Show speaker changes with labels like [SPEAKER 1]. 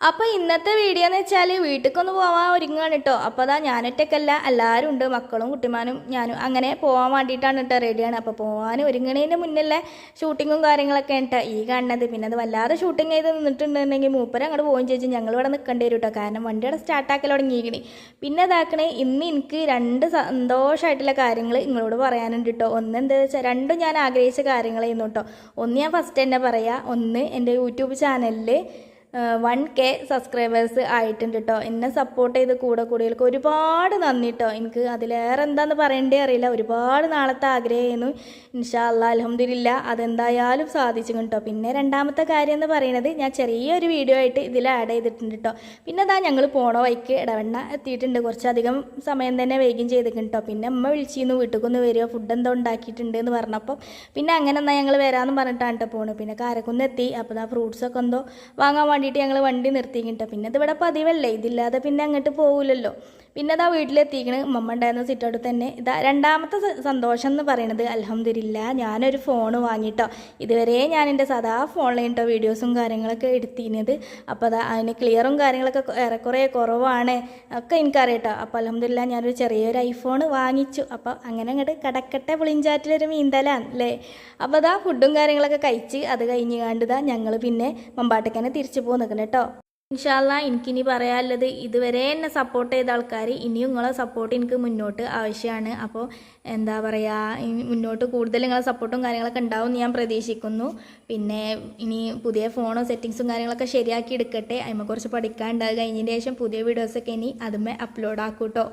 [SPEAKER 1] അപ്പോൾ ഇന്നത്തെ വീഡിയോ എന്ന് വെച്ചാൽ വീട്ടിലേക്കൊന്ന് പോകാൻ ഒരുങ്ങാണ് കേട്ടോ. അപ്പോൾ അതാ ഞാനൊറ്റക്കല്ല, എല്ലാവരും ഉണ്ട്, മക്കളും കുട്ടിമാനും ഞാനും അങ്ങനെ പോകാൻ വേണ്ടിയിട്ടാണ് കേട്ടോ റെഡിയാണ്. അപ്പോൾ പോകാൻ ഒരുങ്ങണതിന് മുന്നല്ലേ ഷൂട്ടിങ്ങും കാര്യങ്ങളൊക്കെ കേട്ടോ ഈ കാണുന്നത്. പിന്നെ അത് വല്ലാതെ ഷൂട്ടിങ് ചെയ്ത് നിന്നിട്ടുണ്ടെങ്കിൽ മൂപ്പര് അങ്ങോട്ട് പോകുകയും ചോദിച്ചു ഞങ്ങൾ ഇവിടെ നിൽക്കേണ്ടി വരും കേട്ടോ, കാരണം വണ്ടിയുടെ സ്റ്റാർട്ടാക്കൽ തുടങ്ങിയിരിക്കണേ. പിന്നെ ഇതാക്കണേ ഇന്ന് എനിക്ക് രണ്ട് സന്തോഷമായിട്ടുള്ള കാര്യങ്ങൾ നിങ്ങളോട് പറയാനുണ്ട് കേട്ടോ. ഒന്ന് എന്താ വെച്ചാൽ രണ്ടും ഞാൻ ആഗ്രഹിച്ച കാര്യങ്ങളായിരുന്നു കേട്ടോ. ഒന്ന് ഞാൻ ഫസ്റ്റ് തന്നെ പറയാം, ഒന്ന് എൻ്റെ യൂട്യൂബ് ചാനലിൽ 1K സബ്സ്ക്രൈബേഴ്സ് ആയിട്ടുണ്ട് കേട്ടോ. എന്നെ സപ്പോർട്ട് ചെയ്ത് കൂടിയവർക്ക് ഒരുപാട് നന്ദി കേട്ടോ. എനിക്ക് അതിലേറെ എന്താണെന്ന് പറയേണ്ടേ അറിയില്ല, ഒരുപാട് നാളത്തെ ആഗ്രഹമായിരുന്നു. ഇൻഷാ അല്ലാ അൽഹംദുലില്ലാ അതെന്തായാലും സാധിച്ചു കേട്ടോ. പിന്നെ രണ്ടാമത്തെ കാര്യം എന്ന് പറയുന്നത് ഞാൻ ചെറിയൊരു വീഡിയോ ആയിട്ട് ഇതിൽ ആഡ് ചെയ്തിട്ടുണ്ട് കേട്ടോ. പിന്നെ അതാ ഞങ്ങൾ പോണ വഴിക്ക് ഇടവണ്ണ എത്തിയിട്ടുണ്ട്, കുറച്ചധികം സമയം തന്നെ വൈകും ചെയ്തിട്ടുണ്ട് കേട്ടോ. പിന്നെ അമ്മ വിളിച്ചിരുന്നു വീട്ടിലേക്കൊന്ന് വരിക, ഫുഡ് എന്തോ ഉണ്ടാക്കിയിട്ടുണ്ട് എന്ന് പറഞ്ഞപ്പം പിന്നെ അങ്ങനെ എന്നാൽ ഞങ്ങൾ വരാമെന്ന് പറഞ്ഞിട്ടാണ് കേട്ടോ പോണത്. പിന്നെ കാരക്കുന്ന് എത്തി. അപ്പോൾ ആ ഫ്രൂട്ട്സൊക്കെ എന്തോ വാങ്ങാൻ വേണ്ടിയിട്ട് ഞങ്ങൾ വണ്ടി നിർത്തിക്കിട്ടോ. പിന്നെ ഇതിവിടെ പതിവല്ലേ, ഇതില്ലാതെ പിന്നെ അങ്ങോട്ട് പോകില്ലല്ലോ. പിന്നെ അതാ വീട്ടിലെത്തിക്കണ്, മമ്മ ഉണ്ടായിരുന്ന സിറ്റൗട്ട് തന്നെ. ഇതാ രണ്ടാമത്തെ സന്തോഷം എന്ന് പറയുന്നത് അൽഹംദുലില്ലാ ഞാനൊരു ഫോൺ വാങ്ങിയിട്ടോ. ഇതുവരെ ഞാൻ എൻ്റെ സാധാ ഫോണിൽ കേട്ടോ വീഡിയോസും കാര്യങ്ങളൊക്കെ എടുത്തിരുന്നത്. അപ്പോൾ അതാ അതിന് ക്ലിയറും കാര്യങ്ങളൊക്കെ ഏറെക്കുറെ കുറവാണ് ഒക്കെ എനിക്കറിയാം കേട്ടോ. അപ്പോൾ അൽഹംദുലില്ലാ ഞാനൊരു ചെറിയൊരു ഐഫോൺ വാങ്ങിച്ചു. അപ്പോൾ അങ്ങനെ അങ്ങോട്ട് കടക്കട്ടെ പുളിഞ്ചാറ്റിലൊരു മീന്തലാണ് അല്ലേ. അപ്പോൾ അതാ ഫുഡും കാര്യങ്ങളൊക്കെ കഴിച്ച് അത് കഴിഞ്ഞ് കണ്ടതാ ഞങ്ങൾ പിന്നെ മമ്പാട്ടക്കനെ തിരിച്ചു പോകും നിൽക്കണം കേട്ടോ. ഇൻഷാ അല്ലാ എനിക്കിനി പറയാനുള്ളത്, ഇതുവരെ എന്നെ സപ്പോർട്ട് ചെയ്ത ആൾക്കാർ ഇനിയും നിങ്ങളെ സപ്പോർട്ട് എനിക്ക് മുന്നോട്ട് ആവശ്യമാണ്. അപ്പോൾ എന്താ പറയുക, മുന്നോട്ട് കൂടുതൽ നിങ്ങളെ സപ്പോർട്ടും കാര്യങ്ങളൊക്കെ ഉണ്ടാവും എന്ന് ഞാൻ പ്രതീക്ഷിക്കുന്നു. പിന്നെ ഇനി പുതിയ ഫോണും സെറ്റിങ്സും കാര്യങ്ങളൊക്കെ ശരിയാക്കി എടുക്കട്ടെ. അതിനെ കുറച്ച് പഠിക്കാനുണ്ട്. അത് കഴിഞ്ഞതിന് ശേഷം പുതിയ വീഡിയോസൊക്കെ ഇനി അതുമേ അപ്ലോഡ് ആക്കും കേട്ടോ.